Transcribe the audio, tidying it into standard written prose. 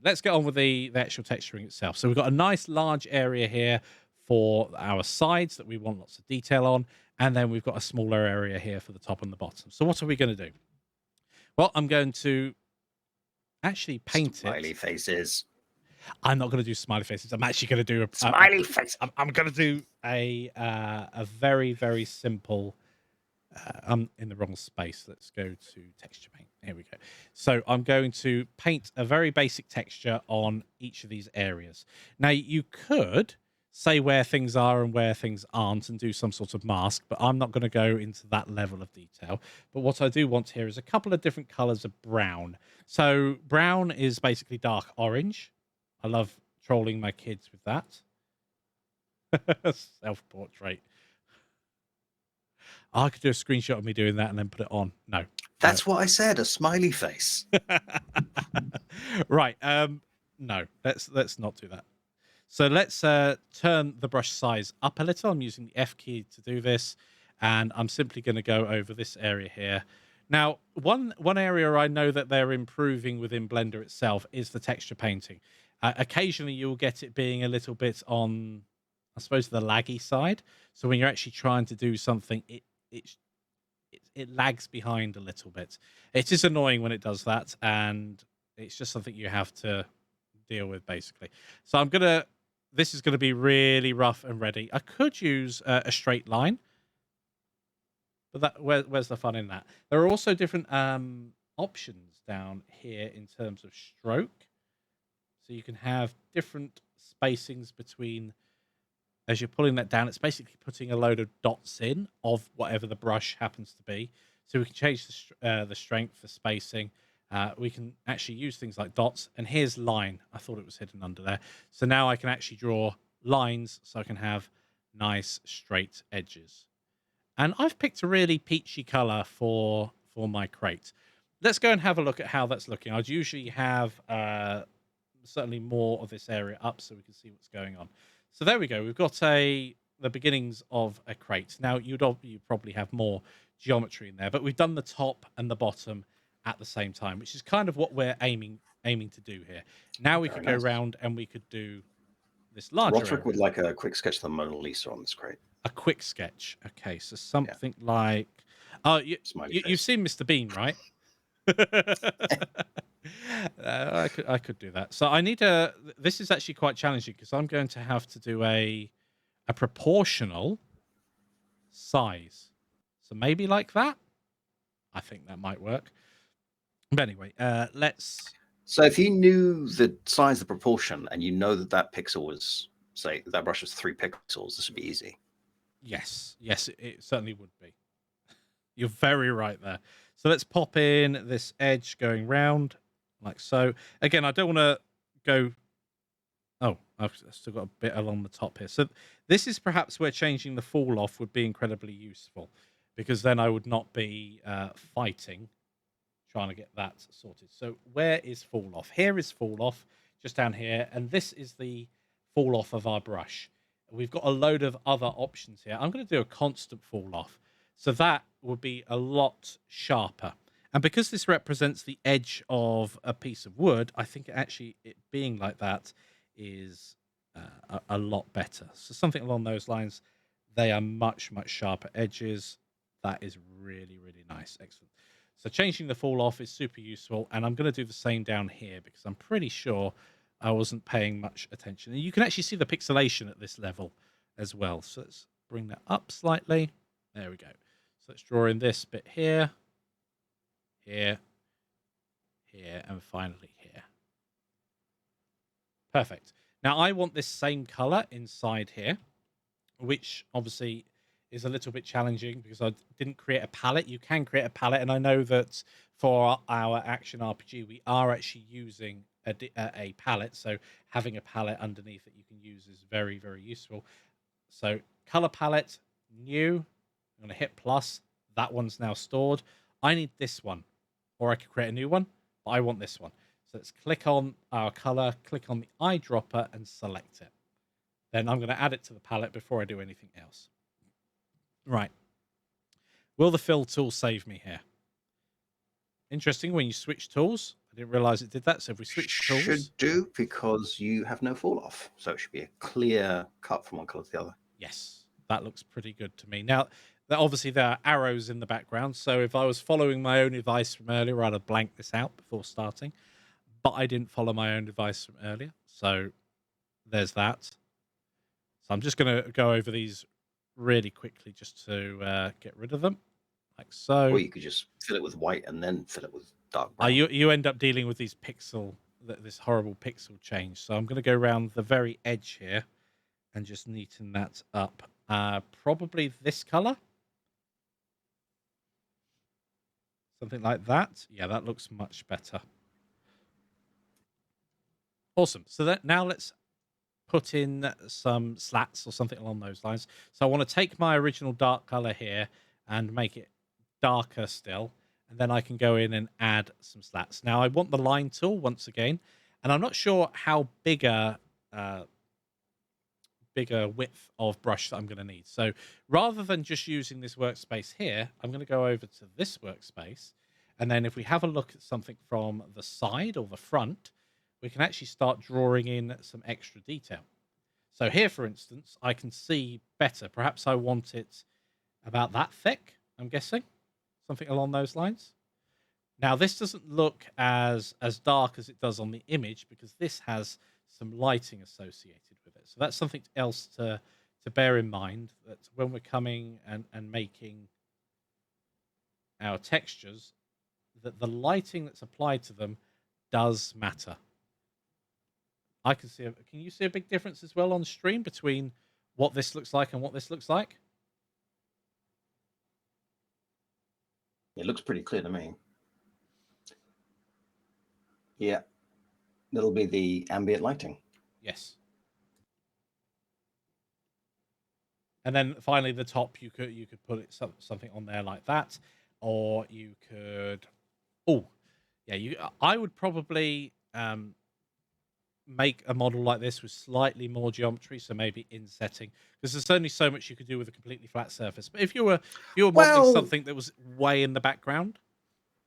let's get on with the actual texturing itself. So we've got a nice large area here for our sides that we want lots of detail on, and then we've got a smaller area here for the top and the bottom. So what are we going to do? Well, I'm going to actually paint Smiley it. faces. I'm not going to do smiley faces. I'm actually going to do Smiley faces. I'm going to do a very very simple. I'm in the wrong space. Let's go to texture paint. Here we go. So I'm going to paint a very basic texture on each of these areas. Now you could say where things are and where things aren't and do some sort of mask, but I'm not going to go into that level of detail. But what I do want here is a couple of different colors of brown. So brown is basically dark orange. I love trolling my kids with that. Self-portrait. I could do a screenshot of me doing that and then put it on. No. That's what I said, a smiley face. Right. No, let's not do that. So let's turn the brush size up a little. I'm using the F key to do this, and I'm simply going to go over this area here. Now, one area I know that they're improving within Blender itself is the texture painting. Occasionally, you'll get it being a little bit on, I suppose, the laggy side. So when you're actually trying to do something, it lags behind a little bit. It is annoying when it does that, and it's just something you have to deal with, basically. So this is gonna be really rough and ready. I could use a straight line, but where's the fun in that? There are also different options down here in terms of stroke. So you can have different spacings between as you're pulling that down. It's basically putting a load of dots in of whatever the brush happens to be. So we can change the strength, the spacing. We can actually use things like dots. And here's line. I thought it was hidden under there. So now I can actually draw lines so I can have nice straight edges. And I've picked a really peachy color for my crate. Let's go and have a look at how that's looking. I'd usually have certainly more of this area up so we can see what's going on. So there we go. We've got the beginnings of a crate. Now you probably have more geometry in there, but we've done the top and the bottom at the same time, which is kind of what we're aiming to do here. Now we could go around and we could do this larger Roderick area. would like a quick sketch of the Mona Lisa on this crate. A quick sketch. Okay, so something like oh, you've seen Mr. Bean, right? I could do that. So I need a. This is actually quite challenging because I'm going to have to do a proportional size. So maybe like that. I think that might work. But anyway, let's. So if you knew the size of the proportion and you know that pixel was, say, that brush was 3 pixels, this would be easy. Yes, it certainly would be. You're very right there. So let's pop in this edge going round like so. Again, I don't want to go. Oh, I've still got a bit along the top here. So this is perhaps where changing the fall off would be incredibly useful, because then I would not be fighting trying to get that sorted. So where is fall off? Here is fall off, just down here, and this is the fall off of our brush. We've got a load of other options here. I'm going to do a constant fall off. So that would be a lot sharper. And because this represents the edge of a piece of wood, I think actually it being like that is a lot better. So something along those lines. They are much, much sharper edges. That is really, really nice. Excellent. So changing the fall off is super useful. And I'm going to do the same down here because I'm pretty sure I wasn't paying much attention. And you can actually see the pixelation at this level as well. So let's bring that up slightly. There we go. So let's draw in this bit here, here, here, and finally here. Perfect. Now I want this same color inside here, which obviously is a little bit challenging because I didn't create a palette. You can create a palette, and I know that for our action RPG, we are actually using a palette. So having a palette underneath that you can use is very, very useful. So color palette, new. I'm going to hit plus. That one's now stored. I need this one, or I could create a new one, but I want this one. So let's click on our color, click on the eyedropper, and select it. Then I'm going to add it to the palette before I do anything else. Right. Will the fill tool save me here? Interesting, when you switch tools, I didn't realize it did that. So if we switch tools, Should do, because you have no fall off. So it should be a clear cut from one color to the other. yes, that looks pretty good to me. Now, obviously there are arrows in the background. So if I was following my own advice from earlier, I'd have blanked this out before starting. But I didn't follow my own advice from earlier. So there's that. So I'm just going to go over these really quickly just to get rid of them, like so. Or you could just fill it with white and then fill it with dark brown. You end up dealing with these this horrible pixel change. So I'm going to go around the very edge here and just neaten that up. Probably this color. Something like that. Yeah, that looks much better. Awesome. So now let's put in some slats or something along those lines. So I want to take my original dark color here and make it darker still. And then I can go in and add some slats. Now I want the line tool once again. And I'm not sure how bigger width of brush that I'm going to need. So rather than just using this workspace here, I'm going to go over to this workspace. And then if we have a look at something from the side or the front, we can actually start drawing in some extra detail. So here, for instance, I can see better. Perhaps I want it about that thick, I'm guessing. Something along those lines. Now, this doesn't look as dark as it does on the image because this has some lighting associated with it. So that's something else to bear in mind, that when we're coming and making our textures, that the lighting that's applied to them does matter. I can see. Can you see a big difference as well on stream between what this looks like and what this looks like? It looks pretty clear to me. Yeah, that'll be the ambient lighting. Yes. And then finally, the top, you could put it something on there like that, or you could. Oh, yeah. I would probably make a model like this with slightly more geometry, so maybe insetting, because there's only so much you could do with a completely flat surface. But if you were modeling something that was way in the background,